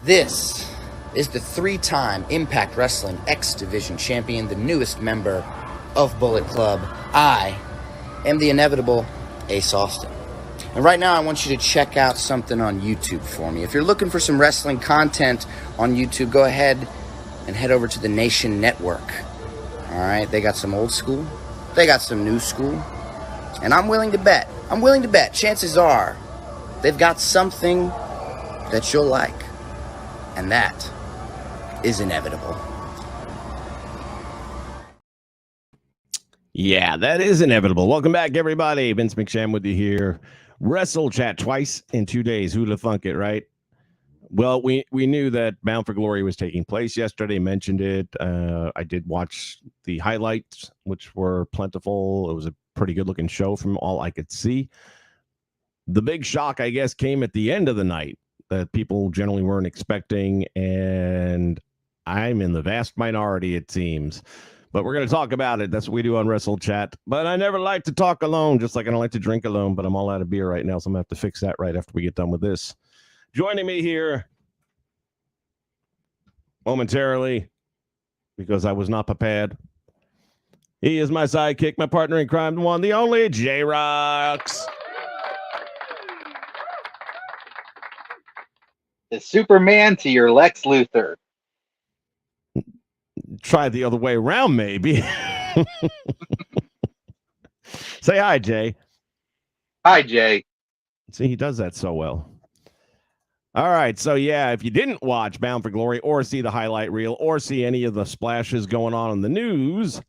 This is the 3-time Impact Wrestling X Division champion, the newest member of Bullet Club. I am the inevitable Ace Austin. And right now I want you to check out something on YouTube for me. If you're looking for some wrestling content on YouTube, go ahead and head over to the Nation Network. All right, they got some old school, they got some new school, and I'm willing to bet, chances are they've got something that you'll like. And that is inevitable. Yeah, that is inevitable. Welcome back, everybody. Vince McSham with you here. WrestleChat twice in 2 days. Who'd have thunk it, right? Well, we knew that Bound for Glory was taking place yesterday. Mentioned it. I did watch the highlights, which were plentiful. It was a pretty good-looking show from all I could see. The big shock, I guess, came at the end of the night that people generally weren't expecting, and I'm in the vast minority, it seems. But we're going to talk about it. That's what we do on WrestleChat. But I never like to talk alone, just like I don't like to drink alone, but I'm all out of beer right now, so I'm going to have to fix that right after we get done with this. Joining me here momentarily, because I was not prepared, he is my sidekick, my partner in crime, the one, the only, J-Rocks. The Superman to your Lex Luthor. Try the other way around, maybe. Say hi, Jay. Hi, Jay. See, he does that so well. All right, so yeah, if you didn't watch Bound for Glory or see the highlight reel or see any of the splashes going on in the news,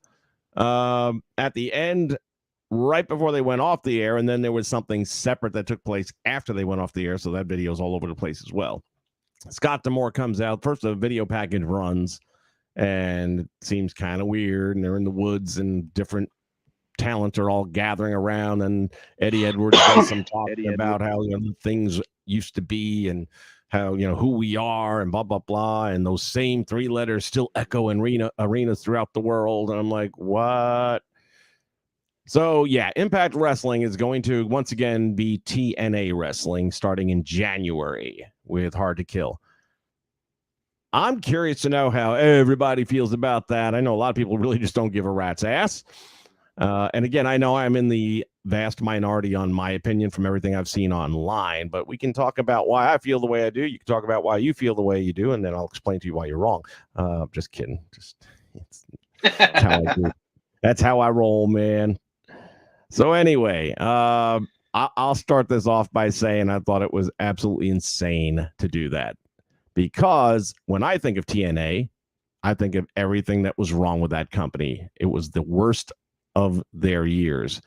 at the end, right before they went off the air, and then there was something separate that took place after they went off the air, so that video's all over the place as well. Scott D'Amore comes out. First, the video package runs, and it seems kind of weird, and they're in the woods, and different talent are all gathering around, and Eddie Edwards does some talking about how things used to be and how who we are and blah blah blah, and those same 3 letters still echo in arenas throughout the world. And I'm like, what? So yeah, Impact Wrestling is going to once again be TNA Wrestling starting in January with Hard to Kill. I'm curious to know how everybody feels about that. I know a lot of people really just don't give a rat's ass. And again, I know I'm in the vast minority on my opinion from everything I've seen online, but we can talk about why I feel the way I do. You can talk about why you feel the way you do, and then I'll explain to you why you're wrong. Just kidding. That's how I do. That's how I roll, man. So anyway, I'll start this off by saying I thought it was absolutely insane to do that, because when I think of TNA, I think of everything that was wrong with that company. It was the worst of their years.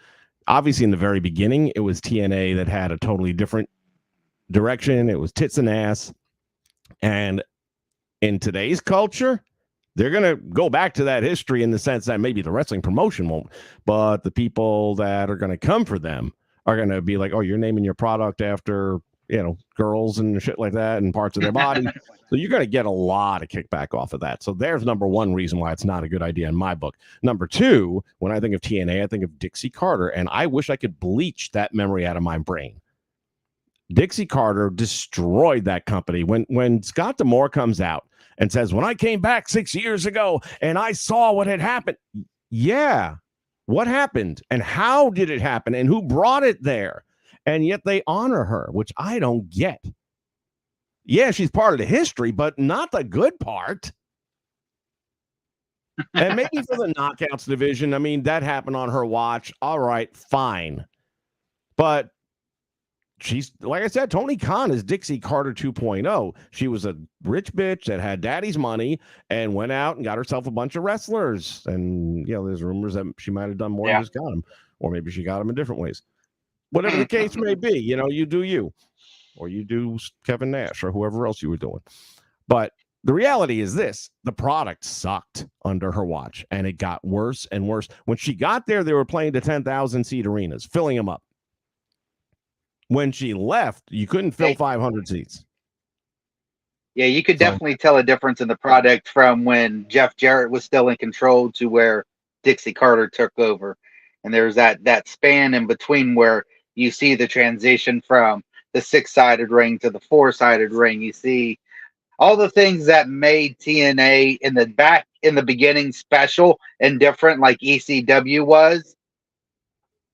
Obviously, in the very beginning, it was TNA that had a totally different direction. It was tits and ass. And in today's culture, they're going to go back to that history in the sense that maybe the wrestling promotion won't, but the people that are going to come for them are going to be like, oh, you're naming your product after, girls and shit like that and parts of their body. So you're going to get a lot of kickback off of that. So there's number one reason why it's not a good idea in my book. Number two, when I think of TNA, I think of Dixie Carter, and I wish I could bleach that memory out of my brain. Dixie Carter destroyed that company. When Scott D'Amore comes out and says, when I came back 6 years ago and I saw what had happened. Yeah. What happened and how did it happen and who brought it there? And yet they honor her, which I don't get. Yeah, she's part of the history, but not the good part. And maybe for the Knockouts division, I mean, that happened on her watch. All right, fine. But she's, like I said, Tony Khan is Dixie Carter 2.0. She was a rich bitch that had daddy's money and went out and got herself a bunch of wrestlers. And, there's rumors that she might have done more than just got them. Or maybe she got them in different ways. Whatever the case may be, you do you. Or you do Kevin Nash or whoever else you were doing. But the reality is this. The product sucked under her watch, and it got worse and worse. When she got there, they were playing to 10,000-seat arenas, filling them up. When she left, you couldn't fill 500 seats. Yeah, you could definitely tell a difference in the product from when Jeff Jarrett was still in control to where Dixie Carter took over. And there's that span in between where you see the transition from the 6-sided ring to the 4-sided ring. You see all the things that made TNA in the beginning special and different, like ECW was,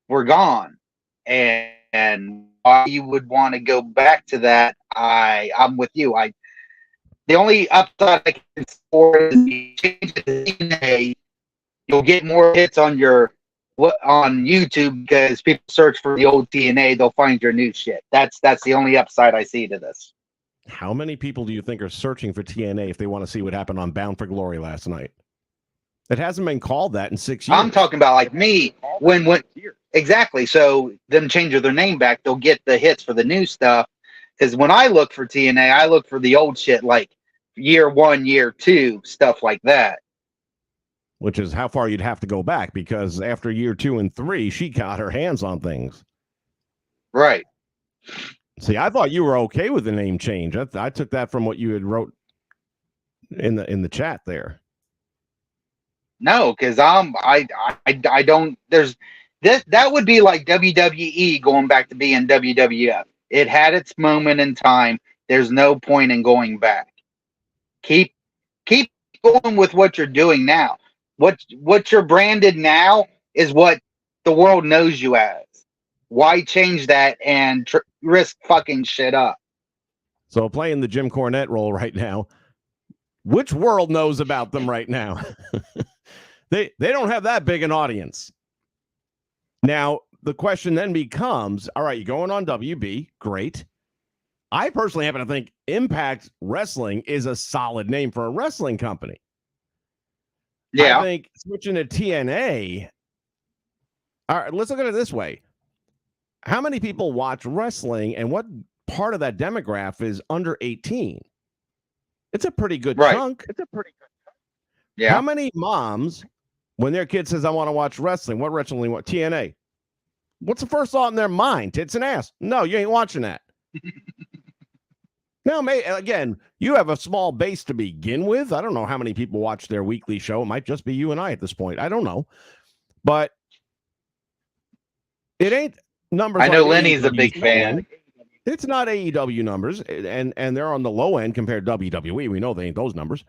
were gone. And why you would want to go back to that, I'm with you. The only upside I can support is you change it to TNA, you'll get more hits on YouTube because people search for the old TNA, they'll find your new shit. That's the only upside I see to this. How many people do you think are searching for TNA if they want to see what happened on Bound for Glory last night? It hasn't been called that in 6 years. I'm talking about like me when exactly. So them changing their name back, they'll get the hits for the new stuff. Because when I look for TNA, I look for the old shit, like year 1, year 2, stuff like that. Which is how far you'd have to go back, because after year 2 and 3, she got her hands on things. Right. See, I thought you were okay with the name change. I took that from what you had wrote in the chat there. No, because I don't. There's that would be like WWE going back to being WWF. It had its moment in time. There's no point in going back. Keep going with what you're doing now. What you're branded now is what the world knows you as. Why change that and risk fucking shit up? So playing the Jim Cornette role right now, which world knows about them right now? They don't have that big an audience. Now, the question then becomes, all right, you're going on WB, great. I personally happen to think Impact Wrestling is a solid name for a wrestling company. Yeah. I think switching to TNA, all right, let's look at it this way. How many people watch wrestling, and what part of that demographic is under 18? It's a pretty good chunk. Yeah. How many moms, when their kid says, I want to watch wrestling, what wrestling want? TNA. What's the first thought in their mind? Tits and ass. No, you ain't watching that. Now, again, you have a small base to begin with. I don't know how many people watch their weekly show. It might just be you and I at this point. I don't know. But it ain't numbers. I know like Lenny's AEW a big fan. It's not AEW numbers, and they're on the low end compared to WWE. We know they ain't those numbers.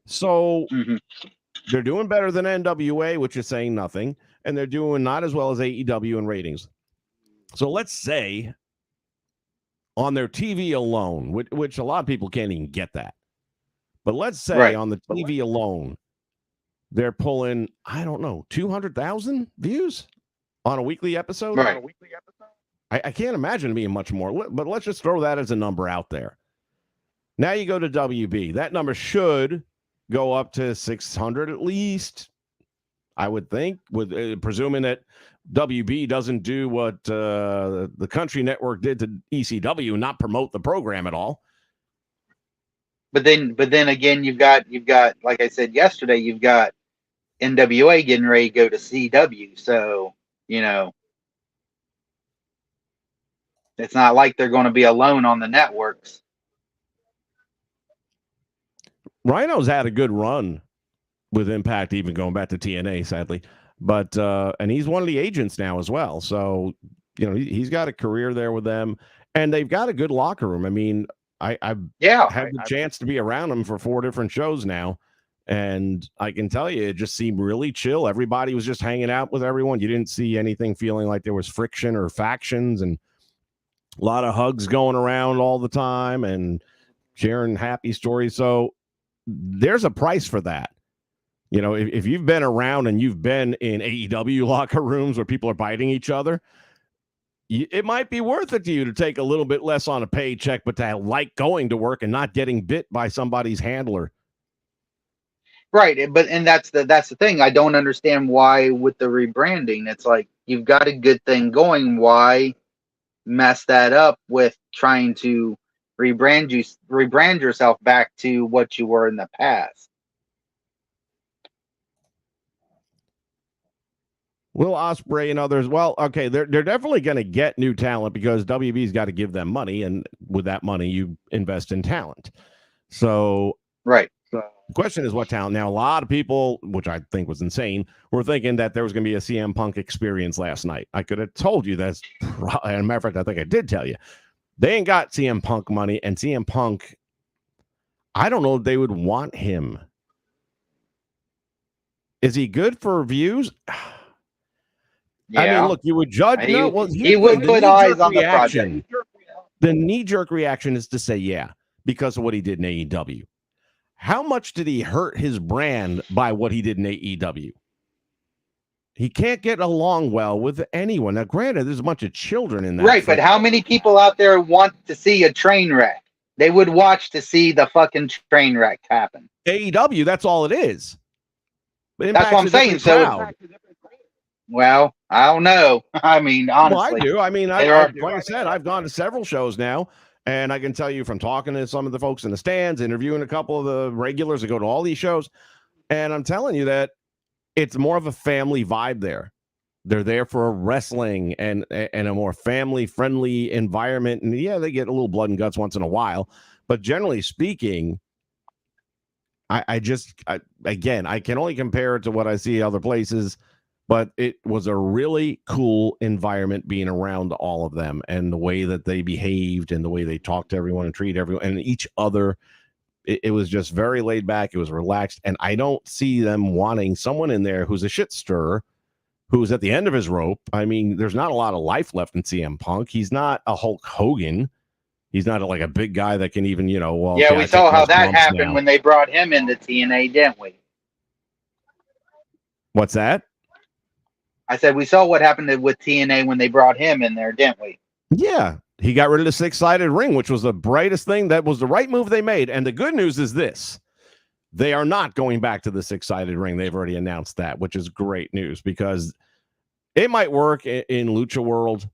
So they're doing better than NWA, which is saying nothing, and they're doing not as well as AEW in ratings. So let's say on their TV alone, which a lot of people can't even get that, but let's say on the TV alone, they're pulling, I don't know, 200,000 views on a weekly episode. Right. I can't imagine it being much more, but let's just throw that as a number out there. Now you go to WB. That number should go up to 600 at least, I would think, with presuming that WB doesn't do what the Country Network did to ECW, not promote the program at all. But then again, you've got like I said yesterday, you've got NWA getting ready to go to CW. So, it's not like they're going to be alone on the networks. Rhino's had a good run with Impact, even going back to TNA, sadly. But and he's one of the agents now as well. So, he's got a career there with them, and they've got a good locker room. I mean, I've had the chance to be around them for 4 different shows now, and I can tell you, it just seemed really chill. Everybody was just hanging out with everyone. You didn't see anything feeling like there was friction or factions, and a lot of hugs going around all the time and sharing happy stories. So there's a price for that. If you've been around and you've been in AEW locker rooms where people are biting each other, it might be worth it to you to take a little bit less on a paycheck, but to like going to work and not getting bit by somebody's handler. Right. And that's the thing. I don't understand why with the rebranding, it's like, you've got a good thing going. Why mess that up with trying to rebrand yourself back to what you were in the past? Will Ospreay and others, well, okay, they're definitely going to get new talent because WB's got to give them money, and with that money, you invest in talent. So, right. The question is what talent. Now, a lot of people, which I think was insane, were thinking that there was going to be a CM Punk experience last night. I could have told you that's, as a matter of fact, I think I did tell you. They ain't got CM Punk money, and CM Punk, I don't know if they would want him. Is he good for views? Yeah. I mean, look, you would judge. He, No, well, he would put eyes on the project. The knee-jerk reaction is to say, yeah, because of what he did in AEW. How much did he hurt his brand by what he did in AEW? He can't get along well with anyone. Now, granted, there's a bunch of children in that. Right, but how many people out there want to see a train wreck? They would watch to see the fucking train wreck happen. AEW, that's all it is. But that's what I'm saying. So, well, I don't know. I mean, honestly. Well, I do. I mean, like I said, I've gone to several shows now, and I can tell you from talking to some of the folks in the stands, interviewing a couple of the regulars that go to all these shows, and I'm telling you that it's more of a family vibe there. They're there for wrestling and a more family-friendly environment. And yeah, they get a little blood and guts once in a while. But generally speaking, I can only compare it to what I see other places. But it was a really cool environment being around all of them and the way that they behaved and the way they talked to everyone and treat everyone and each other. It was just very laid back. It was relaxed. And I don't see them wanting someone in there who's a shit stirrer, who's at the end of his rope. I mean, there's not a lot of life left in CM Punk. He's not a Hulk Hogan. He's not like a big guy that can even, you know, well, yeah, we saw how that happened when they brought him into TNA, didn't we? What's that? I said we saw what happened with TNA when they brought him in there, didn't we? Yeah. He got rid of the six-sided ring, which was the brightest thing. That was the right move they made. And the good news is this. They are not going back to the six-sided ring. They've already announced that, which is great news because it might work in Lucha World.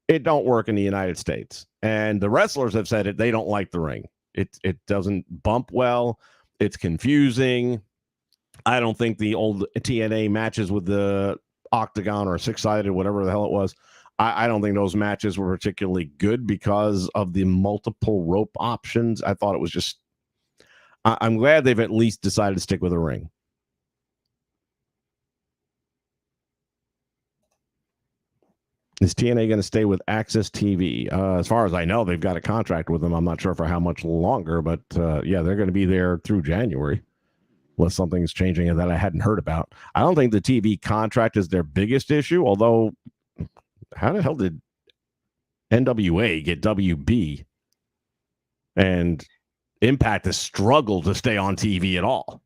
It don't work in the United States. And the wrestlers have said it. They don't like the ring. It doesn't bump well. It's confusing. I don't think the old TNA matches with the octagon or six-sided, whatever the hell it was, I don't think those matches were particularly good because of the multiple rope options. I thought it was just, I'm glad they've at least decided to stick with a ring. Is TNA going to stay with Access TV? As far as I know, they've got a contract with them. I'm not sure for how much longer, but yeah, they're going to be there through January. Unless something's changing that I hadn't heard about. I don't think the TV contract is their biggest issue, although how the hell did NWA get WB? And Impact has struggled to stay on TV at all.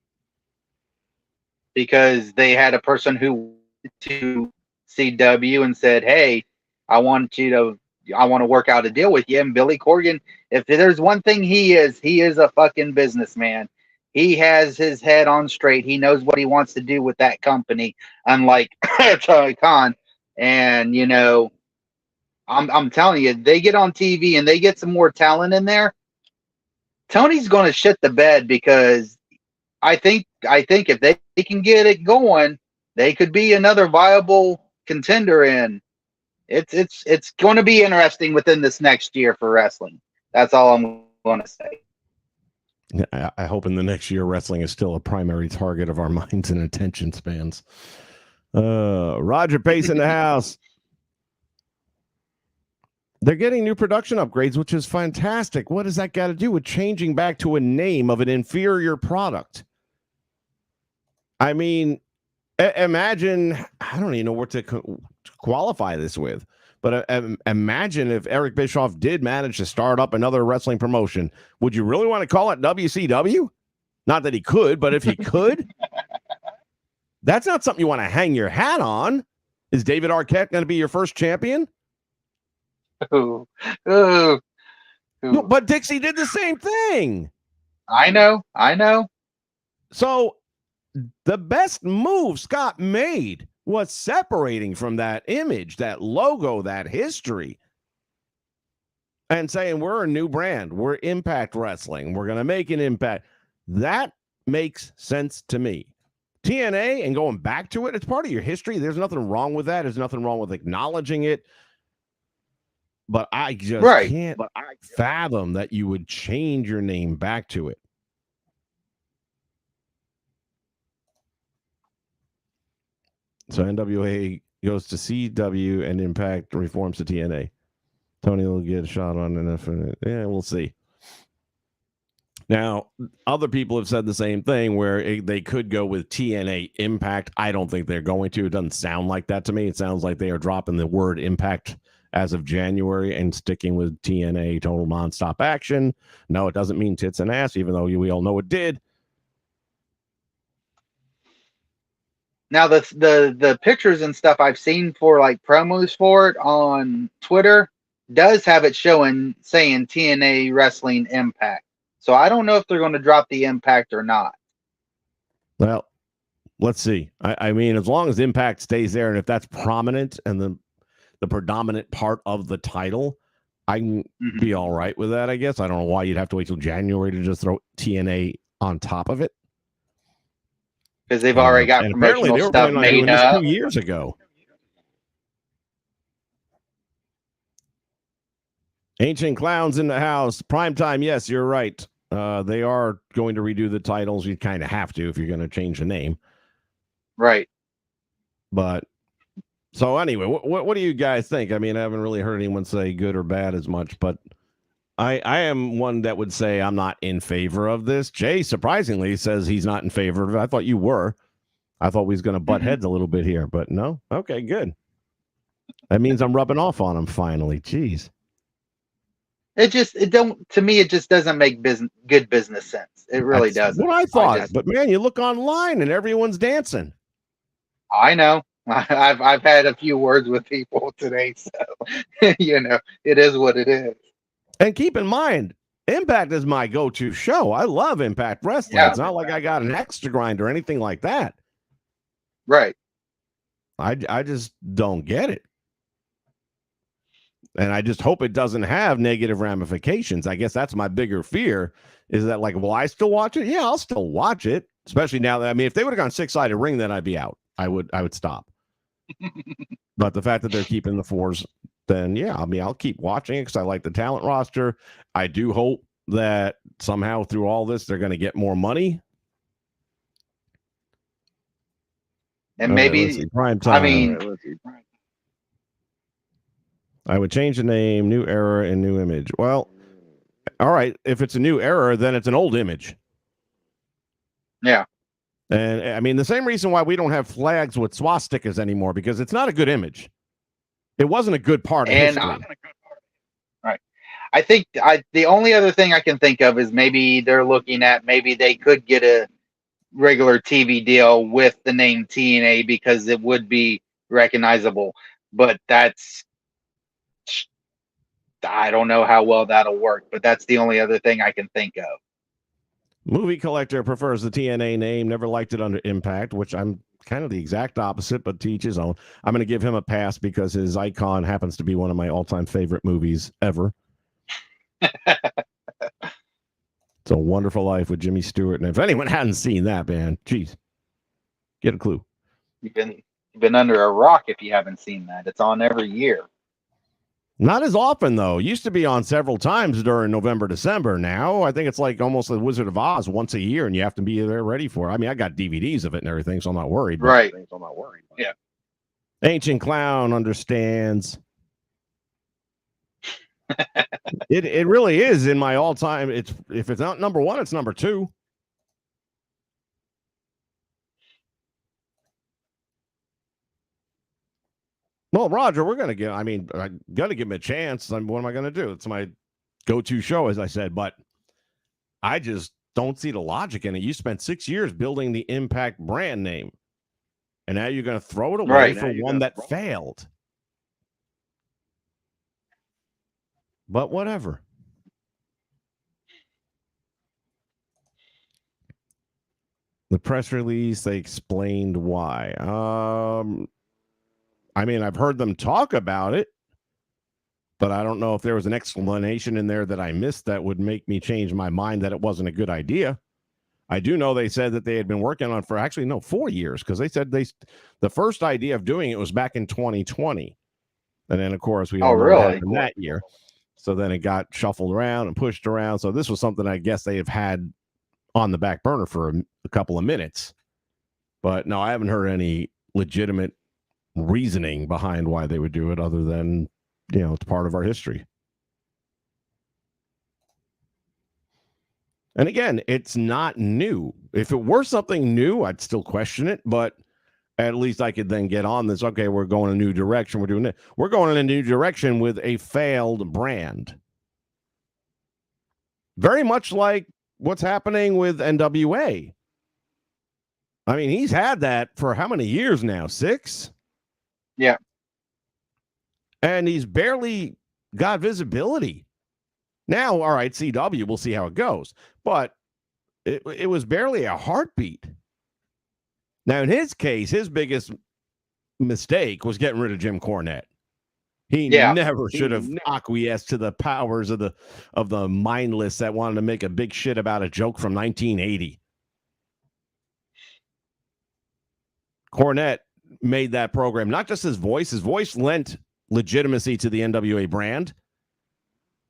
Because they had a person who went to CW and said, hey, I want to work out a deal with you. And Billy Corgan, if there's one thing he is a fucking businessman. He has his head on straight. He knows what he wants to do with that company, unlike Tony Khan. And, you know, I'm telling you, they get on TV and they get some more talent in there. Tony's going to shit the bed because I think if they can get it going, they could be another viable contender. And it's going to be interesting within this next year for wrestling. That's all I'm going to say. I hope in the next year wrestling is still a primary target of our minds and attention spans. Roger Pace in the house. They're getting new production upgrades, which is fantastic. What does that got to do with changing back to a name of an inferior product? I mean, imagine, I don't even know what to qualify this with. But imagine if Eric Bischoff did manage to start up another wrestling promotion. Would you really want to call it WCW? Not that he could, but if he could, that's not something you want to hang your hat on. Is David Arquette going to be your first champion? Ooh. No, but Dixie did the same thing. I know. So the best move Scott made was separating from that image, that logo, that history, and saying we're a new brand. We're Impact Wrestling. We're going to make an impact. That makes sense to me. TNA and going back to it, it's part of your history. There's nothing wrong with that. There's nothing wrong with acknowledging it. But I just can't fathom that you would change your name back to it. So NWA goes to CW and Impact reforms to TNA. Tony will get a shot on enough. Yeah, we'll see. Now, other people have said the same thing where they could go with TNA Impact. I don't think they're going to. It doesn't sound like that to me. It sounds like they are dropping the word Impact as of January and sticking with TNA Total Nonstop Action. No, it doesn't mean tits and ass, even though we all know it did. Now the pictures and stuff I've seen for like promos for it on Twitter does have it saying TNA Wrestling Impact. So I don't know if they're going to drop the Impact or not. Well, let's see. I mean, as long as Impact stays there, and if that's prominent and the predominant part of the title, I can be all right with that, I guess. I don't know why you'd have to wait till January to just throw TNA on top of it. Because they've already got promotional stuff made up. 2 years ago. Ancient Clowns in the house. Primetime, yes, you're right. They are going to redo the titles. You kind of have to if you're going to change the name. Right. But, so anyway, what do you guys think? I mean, I haven't really heard anyone say good or bad as much, but I am one that would say I'm not in favor of this. Jay, surprisingly, says he's not in favor of it. I thought you were. I thought we was going to butt heads a little bit here, but no. Okay, good. That means I'm rubbing off on him finally. Jeez. It just doesn't make good business sense. It really doesn't. What I thought, but man, you look online and everyone's dancing. I know. I've had a few words with people today, so it is what it is. And keep in mind, Impact is my go-to show. I love Impact Wrestling. Yeah, it's not like I got an extra grind or anything like that. Right. I just don't get it. And I just hope it doesn't have negative ramifications. I guess that's my bigger fear is that, like, will I still watch it? Yeah, I'll still watch it, especially now that, I mean, if they would have gone 6-sided ring, then I'd be out. I would stop. But the fact that they're keeping the 4s, then yeah, I mean, I'll keep watching it because I like the talent roster. I do hope that somehow through all this, they're going to get more money. And maybe, prime time. I mean, I would change the name, new era, and new image. Well, all right. If it's a new era, then it's an old image. Yeah. And I mean, the same reason why we don't have flags with swastikas anymore, because it's not a good image. It wasn't a good part of history. Right. I think the only other thing I can think of is maybe they're looking at, maybe they could get a regular TV deal with the name TNA because it would be recognizable. But I don't know how well that'll work, but that's the only other thing I can think of. Movie Collector prefers the TNA name, never liked it under Impact, which I'm kind of the exact opposite, but to each his own. I'm going to give him a pass because his icon happens to be one of my all-time favorite movies ever. It's a Wonderful Life with Jimmy Stewart. And if anyone hadn't seen that, man, geez, get a clue. You've been under a rock if you haven't seen that. It's on every year. Not as often, though. Used to be on several times during November, December. Now, I think it's like almost the Wizard of Oz once a year, and you have to be there ready for it. I mean, I got DVDs of it and everything, so I'm not worried. Right. So I'm not worried. Yeah. Ancient Clown understands. It really is in my all-time. If it's not number 1, it's number 2. Well, Roger, we're going to give, I'm going to give him a chance. What am I going to do? It's my go-to show, as I said, but I just don't see the logic in it. You spent 6 years building the Impact brand name, and now you're going to throw it away for one that failed. But whatever. The press release, they explained why. I mean, I've heard them talk about it, but I don't know if there was an explanation in there that I missed that would make me change my mind that it wasn't a good idea. I do know they said that they had been working on for 4 years, because they said the first idea of doing it was back in 2020. And then, of course, we all know what happened that year. So then it got shuffled around and pushed around. So this was something I guess they have had on the back burner for a couple of minutes. But no, I haven't heard any legitimate reasoning behind why they would do it other than, it's part of our history. And again, it's not new. If it were something new, I'd still question it, but at least I could then get on this. Okay, we're going a new direction. We're doing it. We're going in a new direction with a failed brand. Very much like what's happening with NWA. I mean, he's had that for how many years now? 6? Yeah. And he's barely got visibility. Now, all right, CW, we'll see how it goes. But it was barely a heartbeat. Now, in his case, his biggest mistake was getting rid of Jim Cornette. He never should have acquiesced to the powers of the mindless that wanted to make a big shit about a joke from 1980. Cornette made that program, not just his voice lent legitimacy to the NWA brand.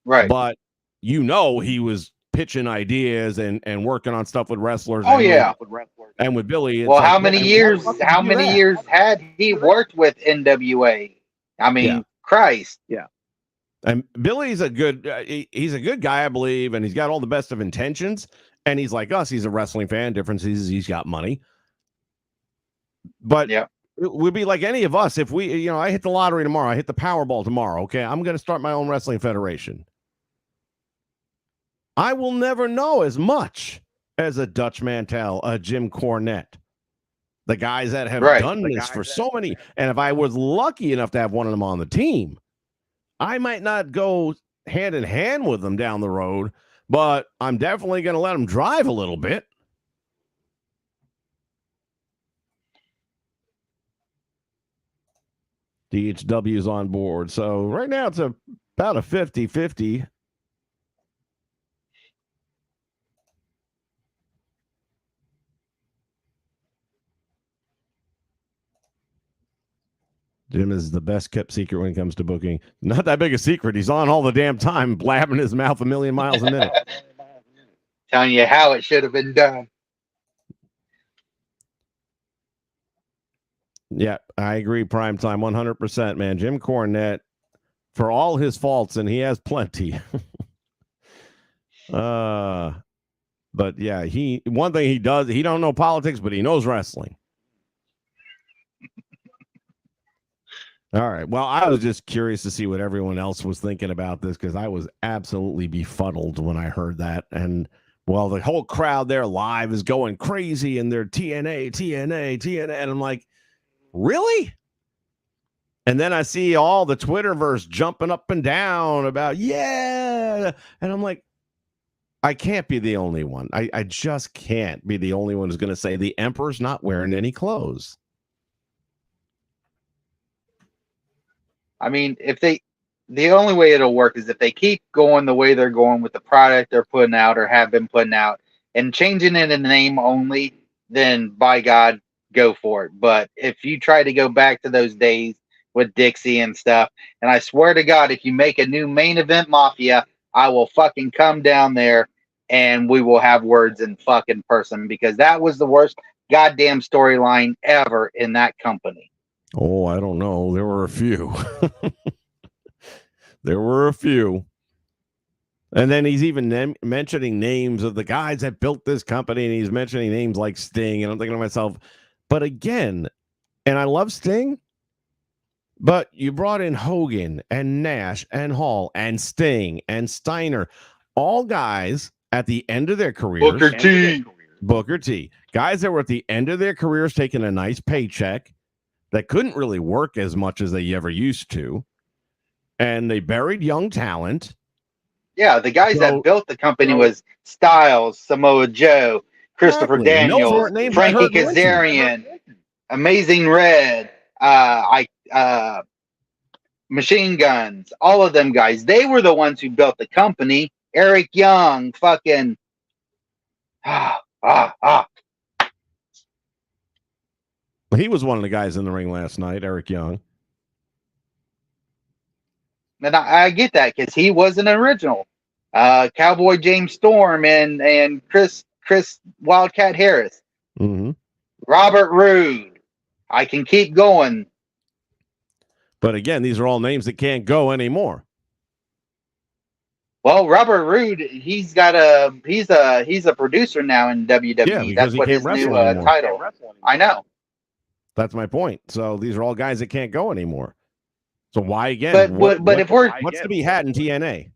Right. But he was pitching ideas and working on stuff with wrestlers. Oh, yeah. And with Billy. Well, how many years had he worked with NWA? I mean, Christ. Yeah. And Billy's he's a good guy, I believe, and he's got all the best of intentions. And he's like us. He's a wrestling fan. Difference is he's got money. But it would be like any of us. If we, I hit the lottery tomorrow, I hit the Powerball tomorrow. Okay, I'm going to start my own wrestling federation. I will never know as much as a Dutch Mantel, a Jim Cornette, the guys that have done this for so many. And if I was lucky enough to have one of them on the team, I might not go hand in hand with them down the road, but I'm definitely going to let them drive a little bit. DHW's on board. So right now it's about a 50-50. Jim is the best kept secret when it comes to booking. Not that big a secret. He's on all the damn time, blabbing his mouth a million miles a minute. Telling you how it should have been done. Yeah, I agree. Prime time, 100%, man. Jim Cornette, for all his faults, and he has plenty. But yeah, one thing he does, he don't know politics, but he knows wrestling. All right. Well, I was just curious to see what everyone else was thinking about this because I was absolutely befuddled when I heard that. And well, the whole crowd there live is going crazy and they're TNA. And I'm like, really? And then I see all the Twitterverse jumping up and down about, yeah. And I'm like, I can't be the only one. I just can't be the only one who's going to say the Emperor's not wearing any clothes. I mean, the only way it'll work is if they keep going the way they're going with the product they're putting out or have been putting out and changing it in name only, then by God, go for it. But if you try to go back to those days with Dixie and stuff, and I swear to God, if you make a new main event Mafia, I will fucking come down there and we will have words in fucking person because that was the worst goddamn storyline ever in that company. Oh, I don't know. There were a few. There were a few. And then he's even mentioning names of the guys that built this company, and he's mentioning names like Sting. And I'm thinking to myself, but again, and I love Sting, but you brought in Hogan and Nash and Hall and Sting and Steiner, all guys at the end of their careers. Booker T. Guys that were at the end of their careers taking a nice paycheck that couldn't really work as much as they ever used to. And they buried young talent. Yeah, the guys that built the company was Styles, Samoa Joe, Christopher Daniels, Frankie Kazarian, Amazing Red, Machine Guns, all of them guys. They were the ones who built the company. Eric Young, fucking He was one of the guys in the ring last night, Eric Young. And I get that because he was an original. Cowboy James Storm and Chris Wildcat Harris. Mm-hmm. Robert Roode. I can keep going. But again, these are all names that can't go anymore. Well, Robert Roode, he's a producer now in WWE. Yeah, because That's he what can't his new wrestle anymore. title. I know. That's my point. So these are all guys that can't go anymore. So why again? But if we're what's to be had in TNA?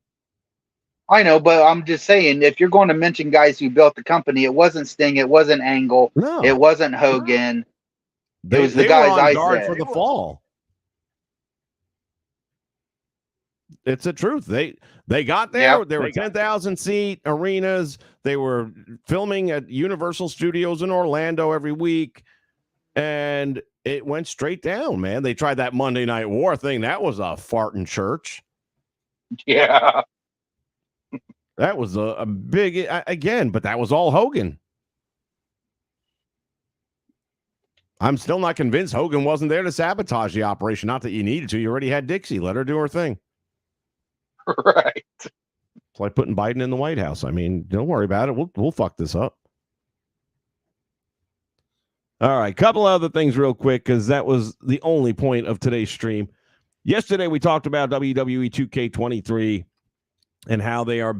I know, but I'm just saying, if you're going to mention guys who built the company, it wasn't Sting, it wasn't Angle, No, it wasn't Hogan. It was the they guys were on I guard said. for the fall. It's the truth. They got there. Yeah. There were 10,000 seat arenas. They were filming at Universal Studios in Orlando every week, and it went straight down, man. They tried that Monday Night War thing. That was a fart in church. Yeah. That was a big, again, but that was all Hogan. I'm still not convinced Hogan wasn't there to sabotage the operation. Not that you needed to. You already had Dixie. Let her do her thing. Right. It's like putting Biden in the White House. I mean, don't worry about it. We'll fuck this up. All right, couple other things real quick, because that was the only point of today's stream. Yesterday, we talked about WWE 2K23 and how they are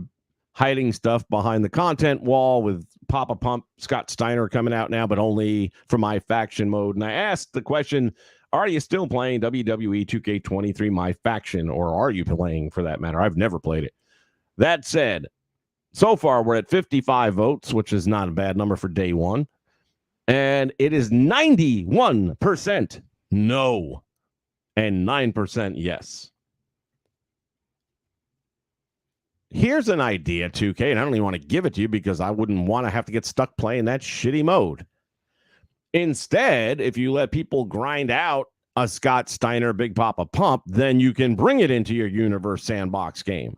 hiding stuff behind the content wall with Papa Pump, Scott Steiner coming out now, but only for My Faction mode. And I asked the question, are you still playing WWE 2K23 My Faction, or are you playing for that matter? I've never played it. That said, so far we're at 55 votes, which is not a bad number for day one. And it is 91% no and 9% yes. Here's an idea, 2K, and I don't even want to give it to you because I wouldn't want to have to get stuck playing that shitty mode. Instead, if you let people grind out a Scott Steiner Big Papa Pump, then you can bring it into your Universe Sandbox game.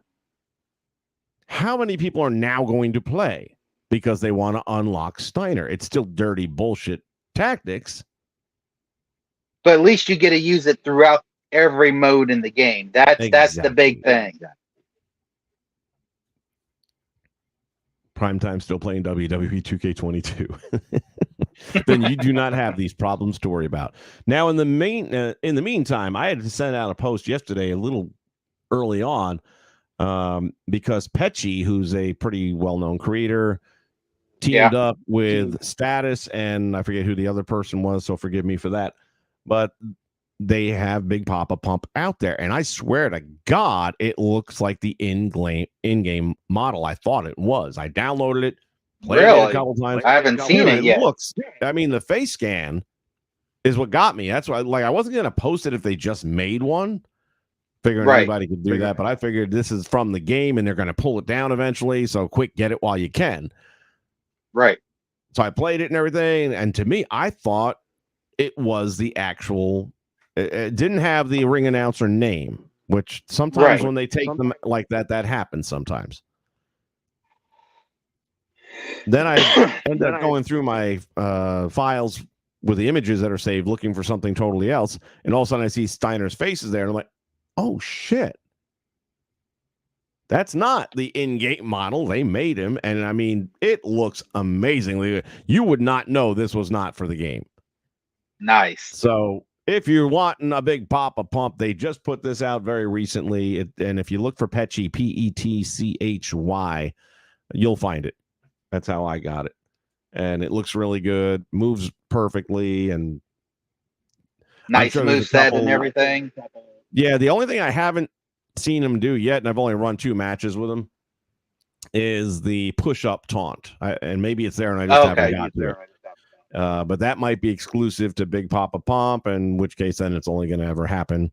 How many people are now going to play because they want to unlock Steiner? It's still dirty bullshit tactics. But at least you get to use it throughout every mode in the game. That's the big thing. Primetime still playing WWE 2K22. Then you do not have these problems to worry about. Now, in the meantime, I had to send out a post yesterday a little early on because Pecci, who's a pretty well-known creator, teamed up with Status, and I forget who the other person was, so forgive me for that. But they have Big Papa Pump out there, and I swear to God, it looks like the in-game model. I thought it was. I downloaded it, played it a couple times. I haven't seen it yet. Looks, I mean, the face scan is what got me. That's why, I wasn't going to post it if they just made one, figuring anybody could do that. But I figured this is from the game, and they're going to pull it down eventually. So quick, get it while you can. Right. So I played it and everything, and to me, I thought it was the actual. It didn't have the ring announcer name, which sometimes when they take them like that happens sometimes. Then I end up going through my files with the images that are saved, looking for something totally else, and all of a sudden I see Steiner's faces there, and I'm like, oh shit. That's not the in-game model. They made him, and I mean, it looks amazingly. You would not know this was not for the game. Nice. So if you're wanting a Big Papa Pump, they just put this out very recently. And if you look for Petchy, Petchy, you'll find it. That's how I got it. And it looks really good, moves perfectly, and nice moveset and everything. Yeah, the only thing I haven't seen him do yet, and I've only run 2 matches with him, is the push-up taunt. And maybe it's there, and I just haven't got to it. But that might be exclusive to Big Papa Pump, in which case then it's only going to ever happen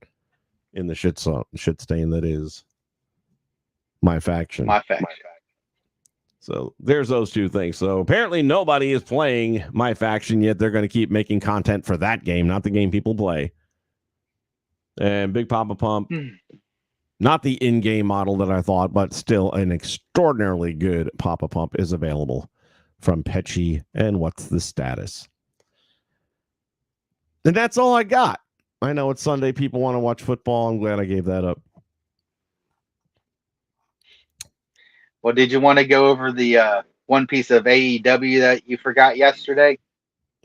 in the shit stain that is My Faction. My Faction. So there's those 2 things. So apparently nobody is playing My Faction yet. They're going to keep making content for that game, not the game people play. And Big Papa Pump, not the in-game model that I thought, but still an extraordinarily good Papa Pump is available from Petchy. And what's the status? And that's all I got. I know it's Sunday. People want to watch football. I'm glad I gave that up. Well, did you want to go over the one piece of AEW that you forgot yesterday?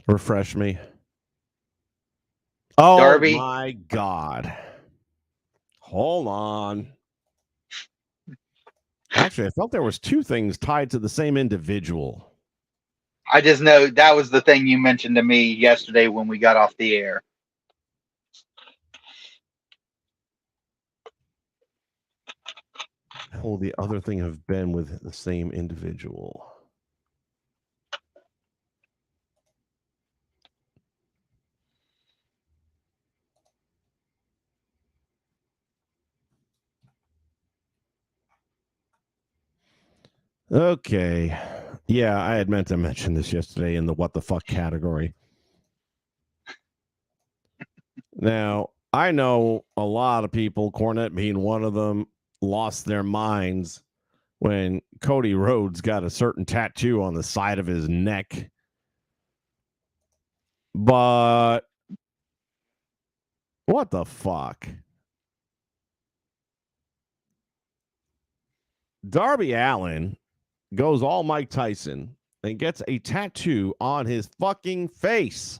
Refresh me. Oh, Darby. My God. Hold on. Actually, I felt there was two things tied to the same individual. I just know that was the thing you mentioned to me yesterday when we got off the air. Will the other thing have been with the same individual? Okay. Yeah, I had meant to mention this yesterday in the what the fuck category. Now, I know a lot of people, Cornette being one of them, lost their minds when Cody Rhodes got a certain tattoo on the side of his neck. But what the fuck? Darby Allin goes all Mike Tyson and gets a tattoo on his fucking face.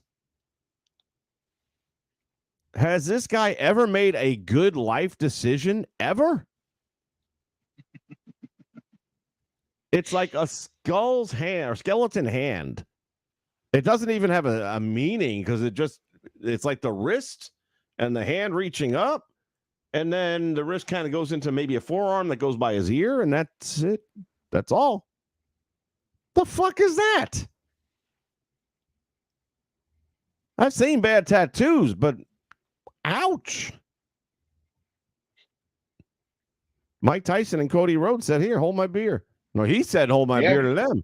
Has this guy ever made a good life decision ever? It's like a skull's hand or skeleton hand. It doesn't even have a meaning because it's like the wrist and the hand reaching up. And then the wrist kind of goes into maybe a forearm that goes by his ear. And that's it. That's all. The fuck is that? I've seen bad tattoos, but ouch. Mike Tyson and Cody Rhodes said, here, hold my beer. No, he said, hold my beer to them.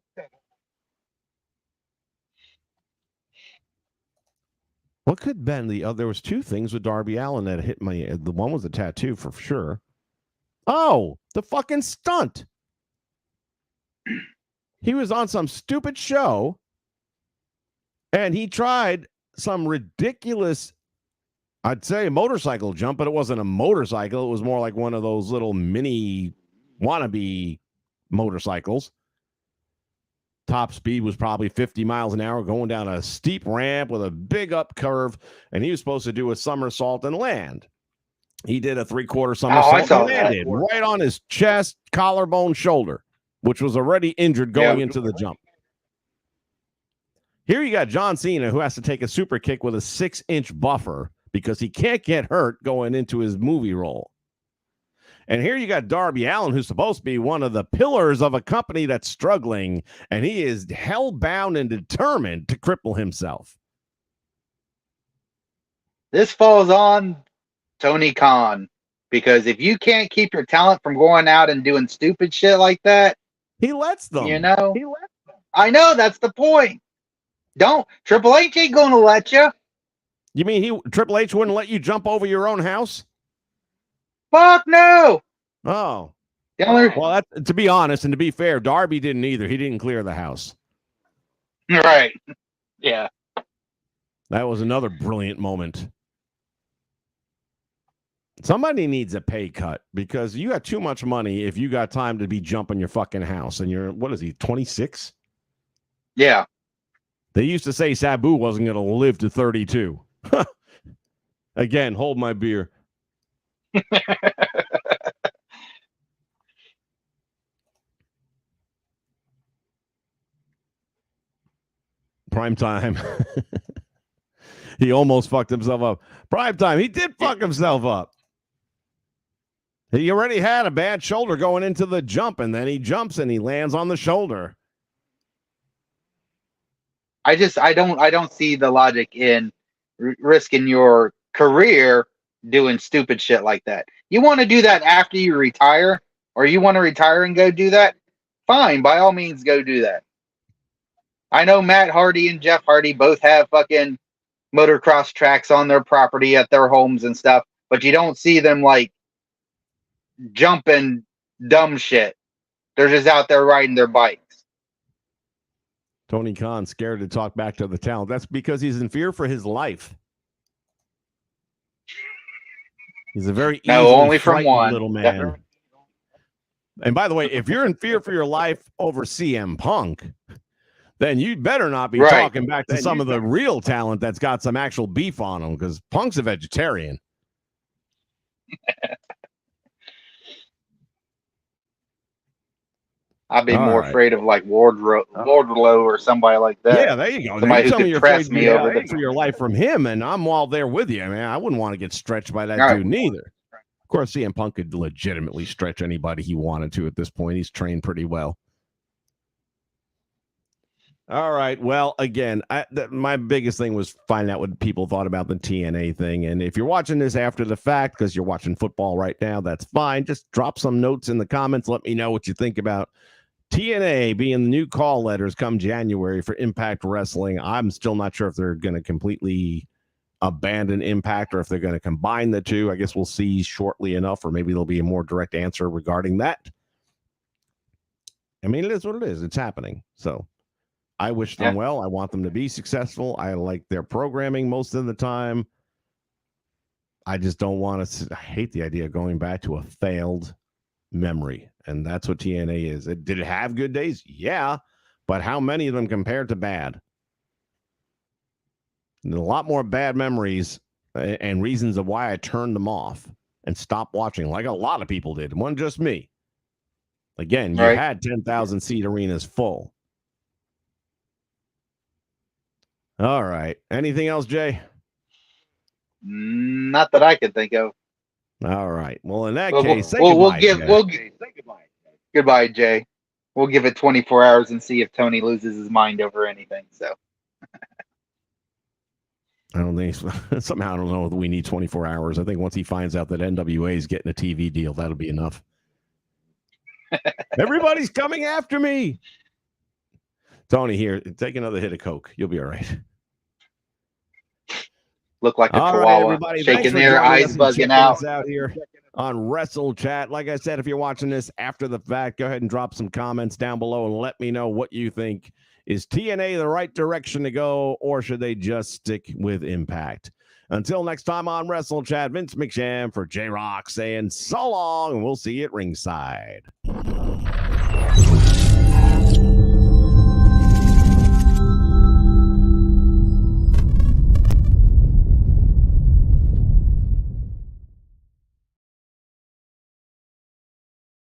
What could have been the other? There was two things with Darby Allin that hit me. The one was the tattoo for sure. Oh, the fucking stunt. He was on some stupid show and he tried some ridiculous, I'd say, motorcycle jump, but it wasn't a motorcycle. It was more like one of those little mini wannabe motorcycles. Top speed was probably 50 miles an hour going down a steep ramp with a big up curve, and he was supposed to do a somersault and land. He did a 3/4 somersault and landed right on his chest, collarbone, shoulder, which was already injured going into the jump. Here you got John Cena, who has to take a super kick with a 6-inch buffer because he can't get hurt going into his movie role. And here you got Darby Allin, who's supposed to be one of the pillars of a company that's struggling, and he is hell-bound and determined to cripple himself. This falls on Tony Khan, because if you can't keep your talent from going out and doing stupid shit like that, he lets them. You know, I know that's the point. Triple H ain't going to let you. You mean Triple H wouldn't let you jump over your own house? Fuck no. Oh. Well, to be honest and to be fair, Darby didn't either. He didn't clear the house. Right. Yeah. That was another brilliant moment. Somebody needs a pay cut because you got too much money if you got time to be jumping your fucking house. And you're, what is he, 26? Yeah. They used to say Sabu wasn't going to live to 32. Again, hold my beer. Prime time. He almost fucked himself up. Prime time. He did fuck himself up. He already had a bad shoulder going into the jump, and then he jumps and he lands on the shoulder. I don't see the logic in risking your career doing stupid shit like that. You want to do that after you retire, or you want to retire and go do that? Fine, by all means, go do that. I know Matt Hardy and Jeff Hardy both have fucking motocross tracks on their property at their homes and stuff, but you don't see them like jumping dumb shit. They're just out there riding their bikes. Tony Khan scared to talk back to the talent. That's because he's in fear for his life. He's a very only from one little man. And by the way, if you're in fear for your life over CM Punk, then you'd better not be talking back to some of the real talent that's got some actual beef on him, because Punk's a vegetarian. I'd be All more right. afraid of like Wardlow or somebody like that. Yeah, there you go. Somebody You who tell me could you're press afraid to me get over out for your life from him, and I'm all there with you. I mean, I wouldn't want to get stretched by that All right. dude neither. Of course, CM Punk could legitimately stretch anybody he wanted to at this point. He's trained pretty well. All right. Well, again, my biggest thing was finding out what people thought about the TNA thing. And if you're watching this after the fact, because you're watching football right now, that's fine. Just drop some notes in the comments. Let me know what you think about TNA being the new call letters come January for Impact Wrestling. I'm still not sure if they're going to completely abandon Impact or if they're going to combine the two. I guess we'll see shortly enough, or maybe there'll be a more direct answer regarding that. I mean, it is what it is. It's happening. So I wish them well. I want them to be successful. I like their programming most of the time. I just don't want to. I hate the idea of going back to a failed memory. And that's what TNA is. Did it have good days? Yeah. But how many of them compared to bad? There's a lot more bad memories and reasons of why I turned them off and stopped watching, like a lot of people did. It wasn't just me. Again, you had 10,000 seat arenas full. All right. Anything else, Jay? Not that I can think of. All right. Well, in that case, say goodbye. Goodbye, Jay. We'll give it 24 hours and see if Tony loses his mind over anything. So I don't think somehow I don't know if we need 24 hours. I think once he finds out that NWA is getting a TV deal, that'll be enough. Everybody's coming after me. Tony, here, take another hit of Coke. You'll be all right. Look like a chihuahua shaking their eyes, bugging out here on WrestleChat. Like I said, if you're watching this after the fact, go ahead and drop some comments down below and let me know what you think. Is TNA the right direction to go, or should they just stick with Impact? Until next time on WrestleChat, Vince McSham for J-Rock saying so long, and we'll see you at ringside.